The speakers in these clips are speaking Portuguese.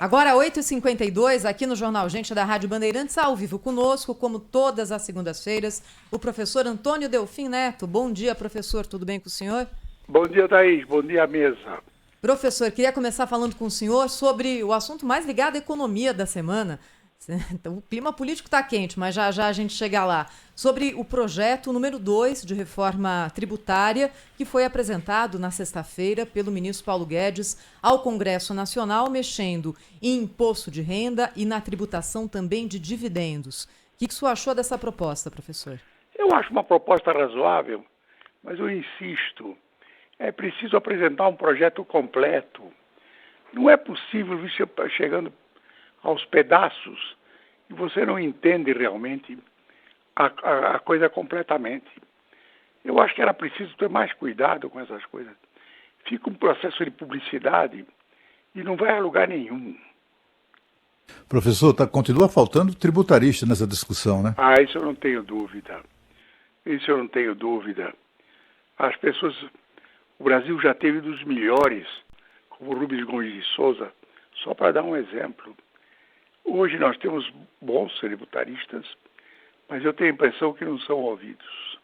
Agora, 8h52, aqui no Jornal Gente da Rádio Bandeirantes, ao vivo conosco, como todas as segundas-feiras, o professor Antônio Delfim Neto. Bom dia, professor. Tudo bem com o senhor? Bom dia, Thaís. Bom dia, mesa. Professor, queria começar falando com o senhor sobre o assunto mais ligado à economia da semana. O clima político está quente, mas já já a gente chega lá. Sobre o projeto número 2 de reforma tributária, que foi apresentado na sexta-feira pelo ministro Paulo Guedes ao Congresso Nacional, mexendo em imposto de renda e na tributação também de dividendos. O que o senhor achou dessa proposta, professor? Eu acho uma proposta razoável, mas eu insisto, é preciso apresentar um projeto completo. Não é possível vir chegando aos pedaços e você não entende realmente a coisa completamente. Eu acho que era preciso ter mais cuidado com essas coisas. Fica um processo de publicidade e não vai a lugar nenhum. Professor, continua faltando tributarista nessa discussão, né? Isso eu não tenho dúvida. Isso eu não tenho dúvida. As pessoas... O Brasil já teve dos melhores, como Rubens Gomes de Souza, só para dar um exemplo. Hoje nós temos bons tributaristas, mas eu tenho a impressão que não são ouvidos.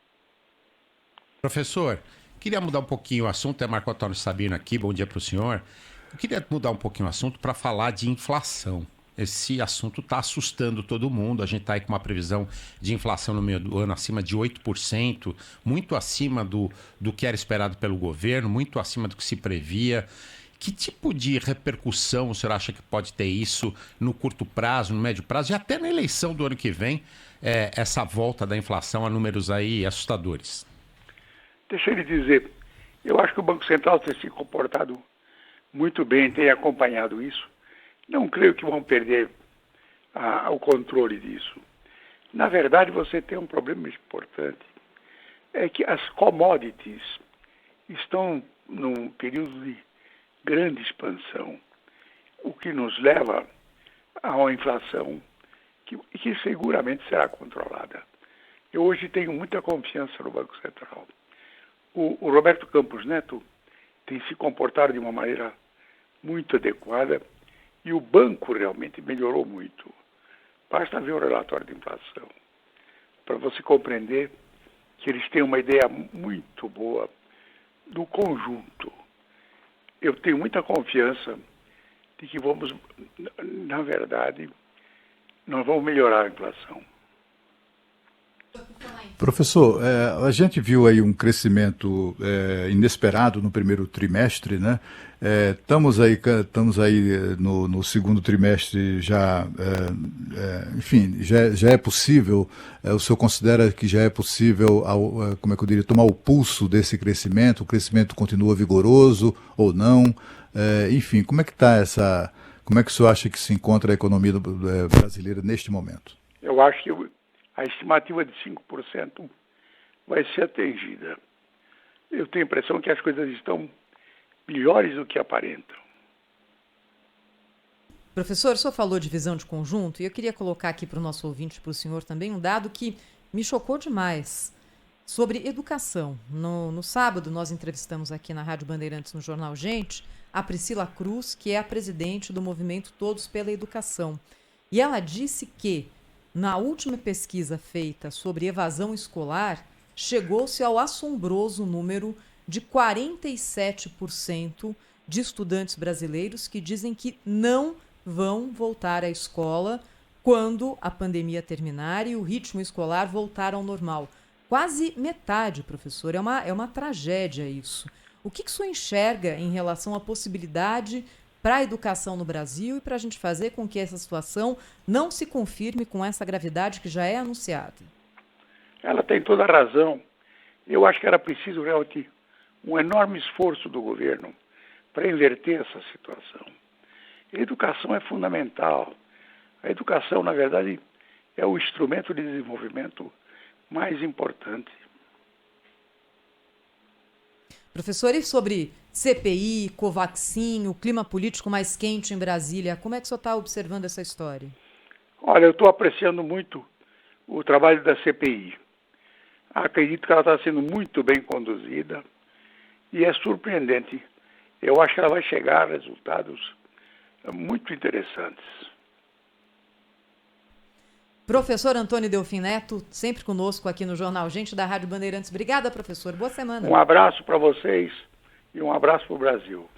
Professor, queria mudar um pouquinho o assunto, é Marco Antônio Sabino aqui, bom dia para o senhor. Eu queria mudar um pouquinho o assunto para falar de inflação. Esse assunto está assustando todo mundo, a gente está aí com uma previsão de inflação no meio do ano acima de 8%, muito acima do que era esperado pelo governo, muito acima do que se previa. Que tipo de repercussão o senhor acha que pode ter isso no curto prazo, no médio prazo e até na eleição do ano que vem, essa volta da inflação a números aí assustadores? Deixa eu lhe dizer, eu acho que o Banco Central tem se comportado muito bem, tem acompanhado isso. Não creio que vão perder o controle disso. Na verdade, você tem um problema importante, é que as commodities estão num período de grande expansão, o que nos leva a uma inflação que seguramente será controlada. Eu hoje tenho muita confiança no Banco Central. O Roberto Campos Neto tem se comportado de uma maneira muito adequada e o banco realmente melhorou muito. Basta ver o relatório de inflação para você compreender que eles têm uma ideia muito boa do conjunto. Eu tenho muita confiança de que vamos, na verdade, nós vamos melhorar a inflação. Professor, a gente viu aí um crescimento inesperado no primeiro trimestre, né? Estamos aí no segundo trimestre já, enfim, já é possível, o senhor considera que já é possível, como é que eu diria, tomar o pulso desse crescimento? O crescimento continua vigoroso ou não? Enfim, como é que está como é que o senhor acha que se encontra a economia brasileira neste momento? Eu acho que a estimativa de 5% vai ser atingida. Eu tenho a impressão que as coisas estão melhores do que aparentam. Professor, o senhor falou de visão de conjunto e eu queria colocar aqui para o nosso ouvinte, para o senhor também, um dado que me chocou demais sobre educação. No sábado, nós entrevistamos aqui na Rádio Bandeirantes, no Jornal Gente, a Priscila Cruz, que é a presidente do movimento Todos pela Educação. E ela disse que na última pesquisa feita sobre evasão escolar, chegou-se ao assombroso número de 47% de estudantes brasileiros que dizem que não vão voltar à escola quando a pandemia terminar e o ritmo escolar voltar ao normal. Quase metade, professor. É uma tragédia isso. O que o senhor enxerga em relação à possibilidade para a educação no Brasil e para a gente fazer com que essa situação não se confirme com essa gravidade que já é anunciada? Ela tem toda a razão. Eu acho que era preciso realmente um enorme esforço do governo para inverter essa situação. A educação é fundamental. A educação, na verdade, é o instrumento de desenvolvimento mais importante. Professor, e sobre CPI, Covaxin, o clima político mais quente em Brasília, como é que o senhor está observando essa história? Olha, eu estou apreciando muito o trabalho da CPI. Acredito que ela está sendo muito bem conduzida e é surpreendente. Eu acho que ela vai chegar a resultados muito interessantes. Professor Antônio Delfim Neto, sempre conosco aqui no Jornal Gente da Rádio Bandeirantes. Obrigada, professor. Boa semana. Um abraço para vocês e um abraço para o Brasil.